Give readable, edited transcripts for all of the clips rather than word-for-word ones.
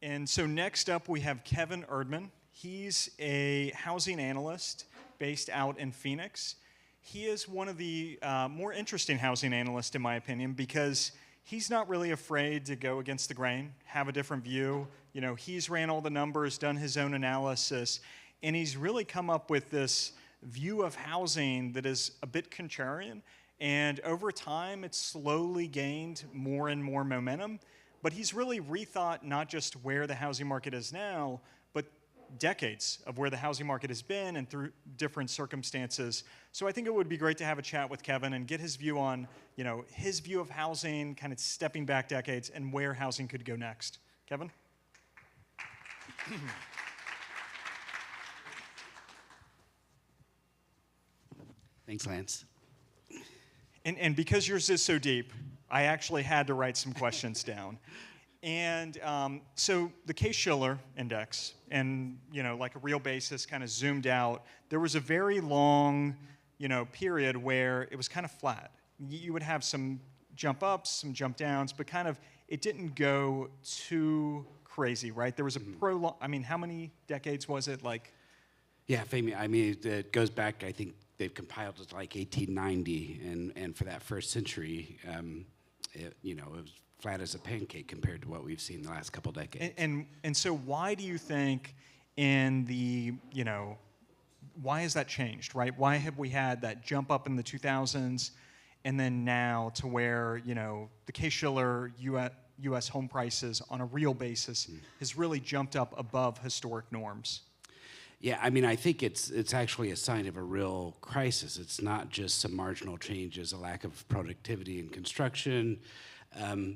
And so next up we have Kevin Erdman. He's a housing analyst based out in Phoenix. He is one of the more interesting housing analysts, in my opinion, because he's not really afraid to go against the grain, have a different view. You know, he's ran all the numbers, done his own analysis, and he's really come up with this view of housing that is a bit contrarian. And over time, it's slowly gained more and more momentum. But he's really rethought not just where the housing market is now, but decades of where the housing market has been and through different circumstances. So I think it would be great to have a chat with Kevin and get his view on, you know, his view of housing, kind of stepping back decades, and where housing could go next. Kevin? Thanks, Lance. And because yours is so deep, I actually had to write some questions down. And so the Case-Shiller index, and you know, like a real basis, kind of zoomed out. There was a very long, you know, period where it was kind of flat. You would have some jump ups, some jump downs, but kind of it didn't go too crazy, right? There was a prolong. I mean, how many decades was it? Like, yeah, I mean, it goes back. I think they've compiled it like 1890, and for that first century, you know, it was flat as a pancake compared to what we've seen the last couple decades. And so why do you think in the, you know, why has that changed, right? Why have we had that jump up in the 2000s and then now to where, you know, the Case-Shiller U.S. home prices on a real basis has really jumped up above historic norms? Yeah, I mean, I think it's actually a sign of a real crisis. It's not just some marginal changes, a lack of productivity in construction.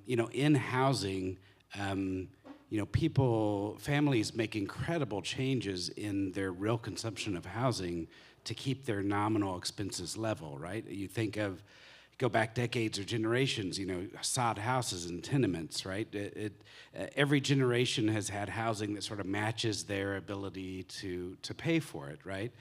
You know, in housing, you know, families make incredible changes in their real consumption of housing to keep their nominal expenses level, right? You think of, go back decades or generations, you know, sod houses and tenements, right? Every generation has had housing that sort of matches their ability to pay for it, right?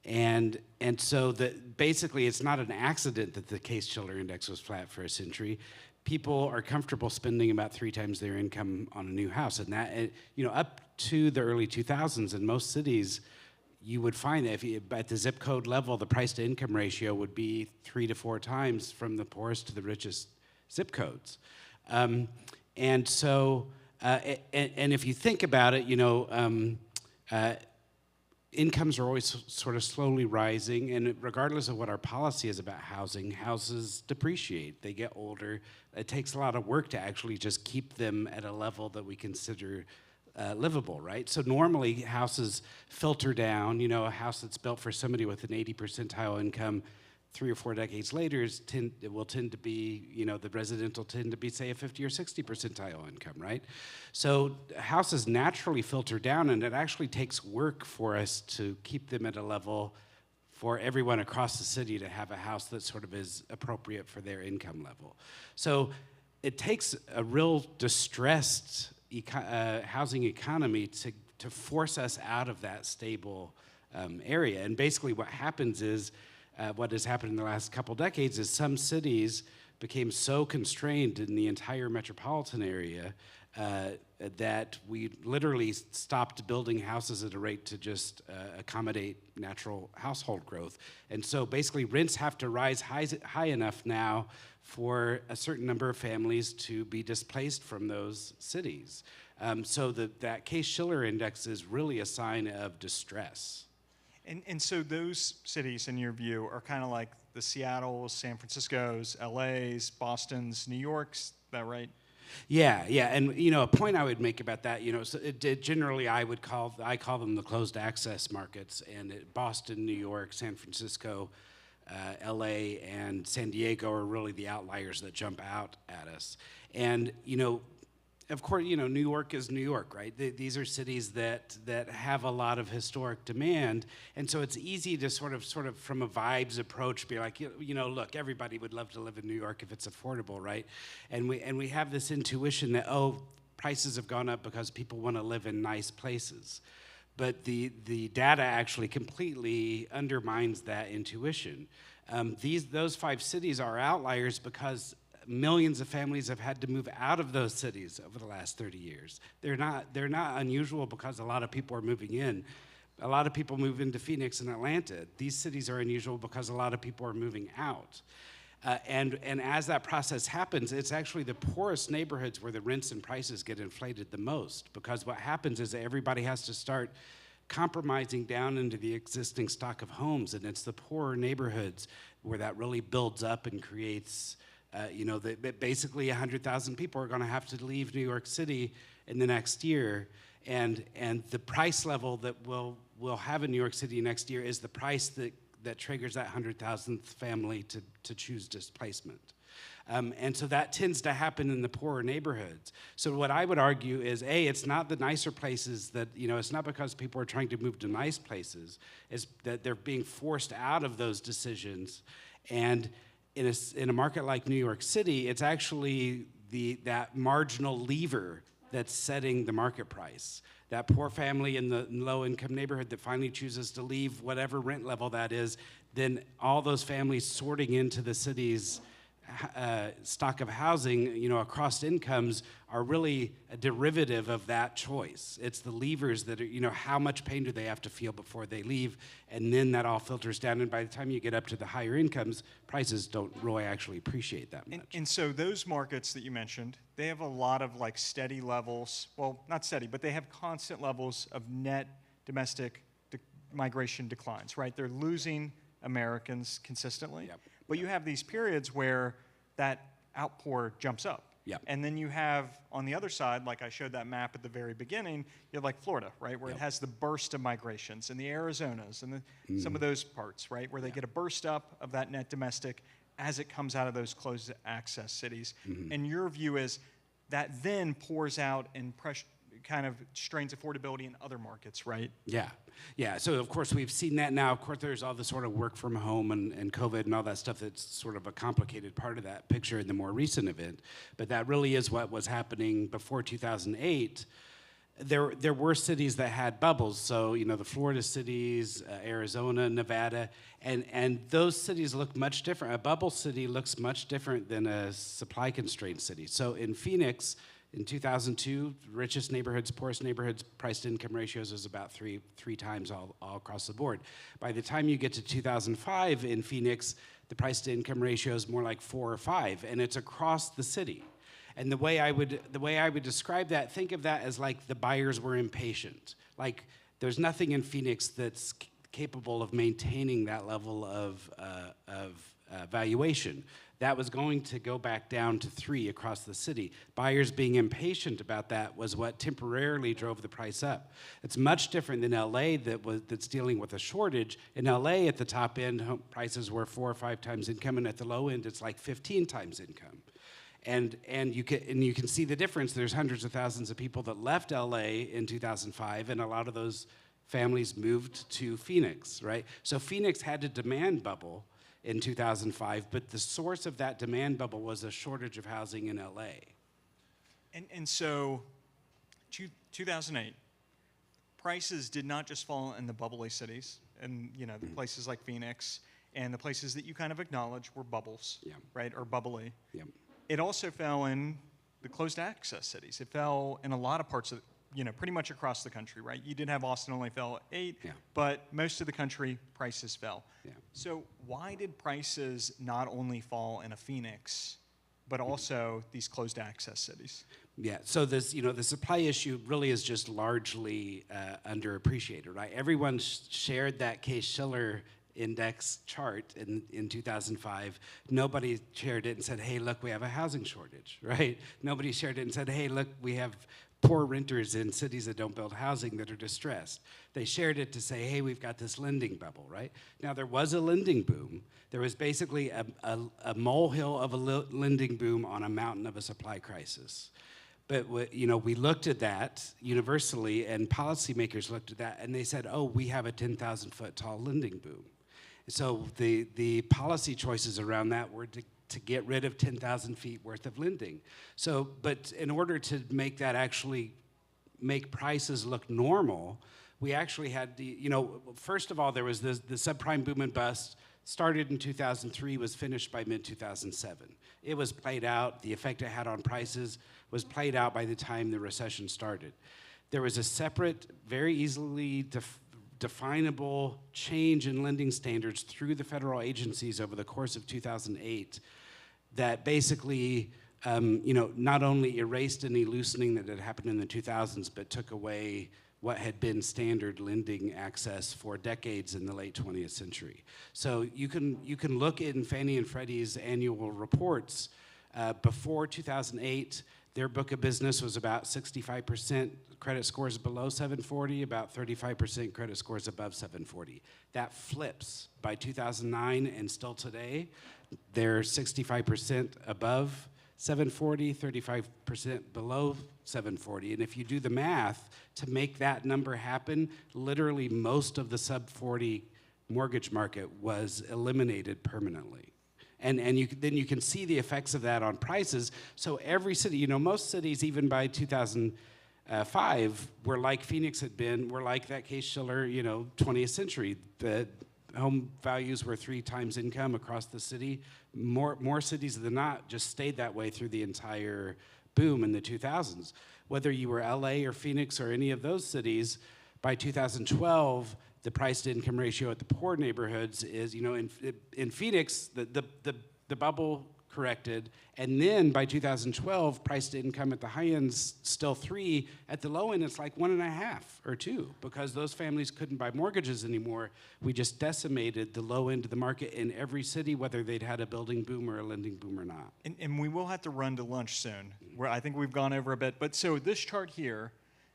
And so basically it's not an accident that the Case-Shiller index was flat for a century. People are comfortable spending about 3 times their income on a new house. And that, you know, up to the early 2000s in most cities, you would find that if you, at the zip code level, the price to income ratio would be 3 to 4 times from the poorest to the richest zip codes. And so, and if you think about it, you know, incomes are always sort of slowly rising, and regardless of what our policy is about housing, houses depreciate. They get older. It takes a lot of work to actually just keep them at a level that we consider livable, right? So normally houses filter down. You know, a house that's built for somebody with an 80 percentile income 3 or 4 decades later it will tend to be, you know, the resident will tend to be, say, a 50 or 60 percentile income, right? So houses naturally filter down, and it actually takes work for us to keep them at a level for everyone across the city to have a house that sort of is appropriate for their income level. So it takes a real distressed housing economy to force us out of that stable area. And basically what happens is, what has happened in the last couple decades is some cities became so constrained in the entire metropolitan area that we literally stopped building houses at a rate to just accommodate natural household growth. And so basically rents have to rise high enough now for a certain number of families to be displaced from those cities. So that Case-Shiller index is really a sign of distress. And so those cities, in your view, are kind of like the Seattles, San Franciscos, LAs, Bostons, New Yorks, is that right? Yeah, and you know, a point I would make about that, you know, so generally I call them the closed access markets, and Boston, New York, San Francisco, LA, and San Diego are really the outliers that jump out at us. And you know, of course, you know, New York is New York, right? These are cities that have a lot of historic demand, and so it's easy to sort of from a vibes approach be like, you know, look, everybody would love to live in New York if it's affordable, right? And we have this intuition that, oh, prices have gone up because people want to live in nice places. But the data actually completely undermines that intuition. Those 5 cities are outliers because millions of families have had to move out of those cities over the last 30 years. They're not unusual because a lot of people are moving in. A lot of people move into Phoenix and Atlanta. These cities are unusual because a lot of people are moving out. And as that process happens, it's actually the poorest neighborhoods where the rents and prices get inflated the most, because what happens is that everybody has to start compromising down into the existing stock of homes, and it's the poorer neighborhoods where that really builds up and creates, basically 100,000 people are going to have to leave New York City in the next year, and the price level that we'll have in New York City next year is the price that triggers that 100,000th family to choose displacement. And so that tends to happen in the poorer neighborhoods. So what I would argue is, it's not the nicer places that, it's not because people are trying to move to nice places, it's that they're being forced out of those decisions. And in a market like New York City, it's actually that marginal lever that's setting the market price. That poor family in the low-income neighborhood that finally chooses to leave whatever rent level that is, then all those families sorting into the city's stock of housing, across incomes, are really a derivative of that choice. It's the levers that are, how much pain do they have to feel before they leave, and then that all filters down, and by the time you get up to the higher incomes, prices don't really actually appreciate that much. And so those markets that you mentioned, they have a lot of like steady levels, well, not steady, but they have constant levels of net domestic migration declines, right? They're losing Americans consistently. Yep. But you have these periods where that outpour jumps up. Yep. And then you have, on the other side, like I showed that map at the very beginning, you have like Florida, right, where it has the burst of migrations, and the Arizonas, and some of those parts, right, where they get a burst up of that net domestic as it comes out of those closed access cities. And your view is that then pours out and kind of strains affordability in other markets, right? Yeah, so of course we've seen that now. Of course there's all the sort of work from home and COVID and all that stuff that's sort of a complicated part of that picture in the more recent event. But that really is what was happening before 2008. There were cities that had bubbles, so the Florida cities, Arizona, Nevada, and those cities look much different. A bubble city looks much different than a supply-constrained city. So in Phoenix, in 2002, richest neighborhoods, poorest neighborhoods, price-to-income ratios is about three times all across the board. By the time you get to 2005 in Phoenix, the price-to-income ratio is more like 4 or 5, and it's across the city. And the way I would describe that, think of that as like the buyers were impatient. Like there's nothing in Phoenix that's capable of maintaining that level of valuation. That was going to go back down to 3 across the city. Buyers being impatient about that was what temporarily drove the price up. It's much different than LA that's dealing with a shortage. In LA, at the top end, home prices were 4 or 5 times income, and at the low end, it's like 15 times income. And you can see the difference. There's hundreds of thousands of people that left LA in 2005, and a lot of those families moved to Phoenix, right? So Phoenix had a demand bubble in 2005, but the source of that demand bubble was a shortage of housing in LA. And so 2008, prices did not just fall in the bubbly cities, and the places like Phoenix, and the places that you kind of acknowledge were bubbles, right, or bubbly. It also fell in the closed access cities. It fell in a lot of parts of, pretty much across the country, right? You did have Austin only fell 8, but most of the country, prices fell. So why did prices not only fall in a Phoenix, but also these closed access cities? So this, the supply issue really is just largely underappreciated, right? Everyone shared that Case-Shiller index chart in 2005. Nobody shared it and said, hey, look, we have a housing shortage, right? Nobody shared it and said, hey, look, we have poor renters in cities that don't build housing that are distressed. They shared it to say, hey, we've got this lending bubble, right? Now, there was a lending boom. There was basically a molehill of a lending boom on a mountain of a supply crisis. But we looked at that universally, and policymakers looked at that, and they said, oh, we have a 10,000-foot tall lending boom. So the policy choices around that were to get rid of 10,000 feet worth of lending. So, but in order to make that actually make prices look normal, we actually had first of all, there was the subprime boom and bust. started in 2003, was finished by mid-2007. It was played out, the effect it had on prices was played out by the time the recession started. There was a separate, very easily definable change in lending standards through the federal agencies over the course of 2008 that basically not only erased any loosening that had happened in the 2000s, but took away what had been standard lending access for decades in the late 20th century. So you can look in Fannie and Freddie's annual reports. Before 2008, their book of business was about 65% credit scores below 740, about 35% credit scores above 740. That flips by 2009, and still today, they're 65% above 740, 35% below 740. And if you do the math, to make that number happen, literally most of the sub-40 mortgage market was eliminated permanently. And then you can see the effects of that on prices. So every city, most cities, even by 2005, were like Phoenix had been, were like that Case-Shiller, 20th century. The home values were 3 times income across the city. More cities than not just stayed that way through the entire boom in the 2000s. Whether you were LA or Phoenix or any of those cities, by 2012, the price-to-income ratio at the poor neighborhoods is, in Phoenix, the bubble corrected, and then by 2012, price-to-income at the high end's still 3. At the low end, it's like 1.5 or 2, because those families couldn't buy mortgages anymore. We just decimated the low end of the market in every city, whether they'd had a building boom or a lending boom or not. And we will have to run to lunch soon, where I think we've gone over a bit. But so this chart here,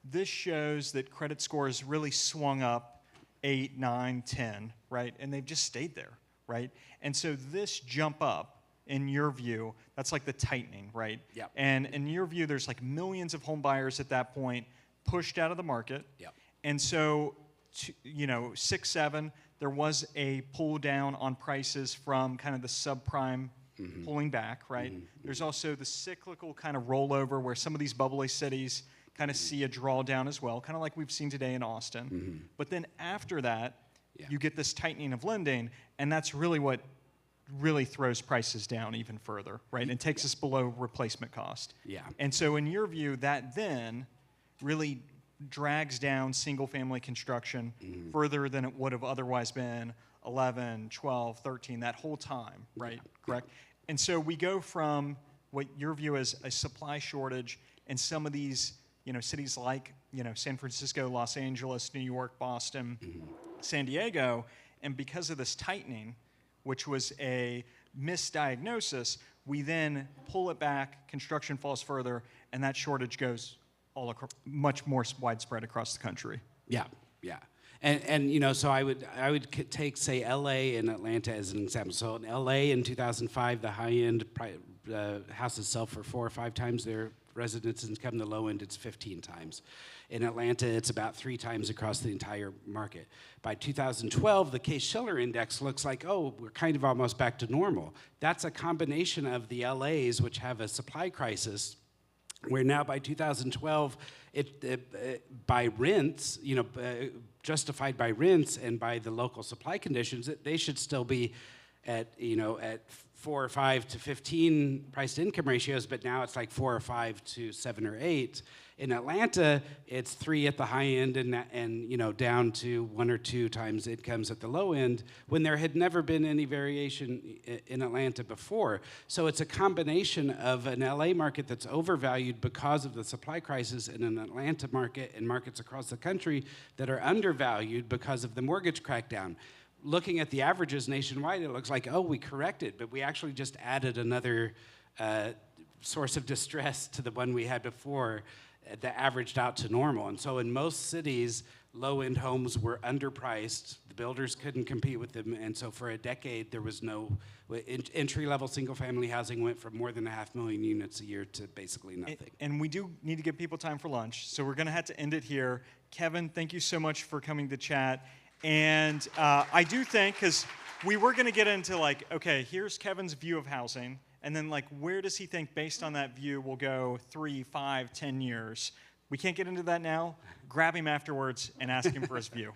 this shows that credit scores really swung up 8, 9, 10, right? And they've just stayed there, right? And so this jump up, in your view, that's like the tightening, right? Yep. And in your view, there's like millions of home buyers at that point pushed out of the market. Yep. And so, 6, 7, there was a pull down on prices from kind of the subprime pulling back, right? There's also the cyclical kind of rollover where some of these bubbly cities kind of see a drawdown as well, kind of like we've seen today in Austin. But then after that, you get this tightening of lending, and that's really what really throws prices down even further, right? And takes us below replacement cost. Yeah. And so in your view, that then really drags down single-family construction further than it would have otherwise been 11, 12, 13, that whole time, right? Correct? And so we go from what your view is a supply shortage in some of these, cities like, San Francisco, Los Angeles, New York, Boston, San Diego, and because of this tightening, which was a misdiagnosis, we then pull it back, construction falls further, and that shortage goes much more widespread across the country. Yeah. And so I would take, say, LA and Atlanta as an example. So in LA in 2005, the high-end houses sell for 4 or 5 times their residents' income. The low end, it's 15 times. In Atlanta, it's about 3 times across the entire market. By 2012, the Case-Shiller index looks like, we're kind of almost back to normal. That's a combination of the LAs, which have a supply crisis, where now by 2012, by rents, justified by rents and by the local supply conditions, they should still be at 4 or 5 to 15 price-to-income ratios, but now it's like 4 or 5 to 7 or 8. In Atlanta, it's 3 at the high end and down to 1 or 2 times incomes at the low end, when there had never been any variation in Atlanta before. So it's a combination of an LA market that's overvalued because of the supply crisis, and an Atlanta market and markets across the country that are undervalued because of the mortgage crackdown. Looking at the averages nationwide, it looks like, we corrected, but we actually just added another source of distress to the one we had before that averaged out to normal. And so in most cities, low-end homes were underpriced. The builders couldn't compete with them. And so for a decade, there was no entry-level single-family housing went from more than 500,000 units a year to basically nothing. And we do need to give people time for lunch, so we're going to have to end it here. Kevin, thank you so much for coming to chat. And I do think, because we were going to get into okay, here's Kevin's view of housing, and then where does he think, based on that view, will go 3, 5, 10 years? We can't get into that now. Grab him afterwards and ask him for his view.